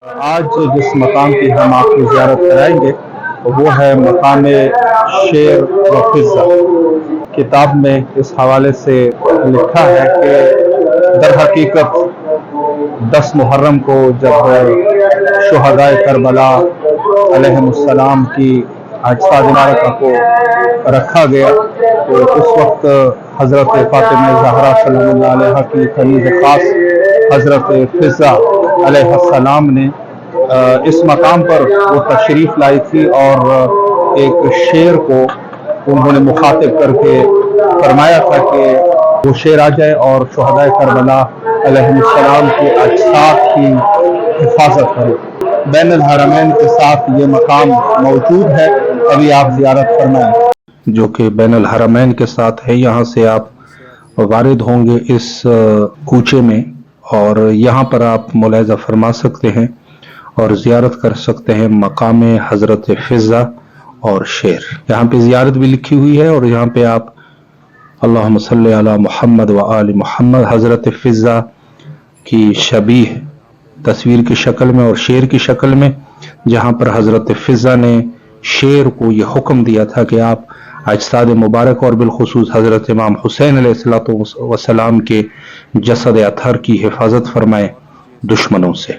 آج جس مقام کی ہم آپ کو زیارت کرائیں گے وہ ہے مقام شیر و فضہ۔ کتاب میں اس حوالے سے لکھا ہے کہ در حقیقت 10 محرم کو جب شہدائے کربلا علیہم السلام کی اجساد مبارکہ کو رکھا گیا تو اس وقت حضرت فاطمہ زہرا صلی اللہ علیہ کی کنیز خاص حضرت فضہ علیہ السلام نے اس مقام پر وہ تشریف لائی تھی اور ایک شعر کو انہوں نے مخاطب کر کے فرمایا تھا کہ وہ شعر آ جائے اور شہدائے کربلا علیہ السلام کی اجساد کی حفاظت کرے۔ بین الحرمین کے ساتھ یہ مقام موجود ہے، ابھی آپ زیارت فرمائیں، جو کہ بین الحرمین کے ساتھ ہے۔ یہاں سے آپ وارد ہوں گے اس کوچے میں اور یہاں پر آپ ملاحظہ فرما سکتے ہیں اور زیارت کر سکتے ہیں مقام حضرت فضہ اور شیر۔ یہاں پہ زیارت بھی لکھی ہوئی ہے اور یہاں پہ آپ اللہم صلی علی محمد و آل محمد حضرت فضہ کی شبیہ تصویر کی شکل میں اور شیر کی شکل میں، جہاں پر حضرت فضہ نے شیر کو یہ حکم دیا تھا کہ آپ اجساد مبارک اور بالخصوص حضرت امام حسین علیہ السلام کے جسد اطہر کی حفاظت فرمائیں دشمنوں سے۔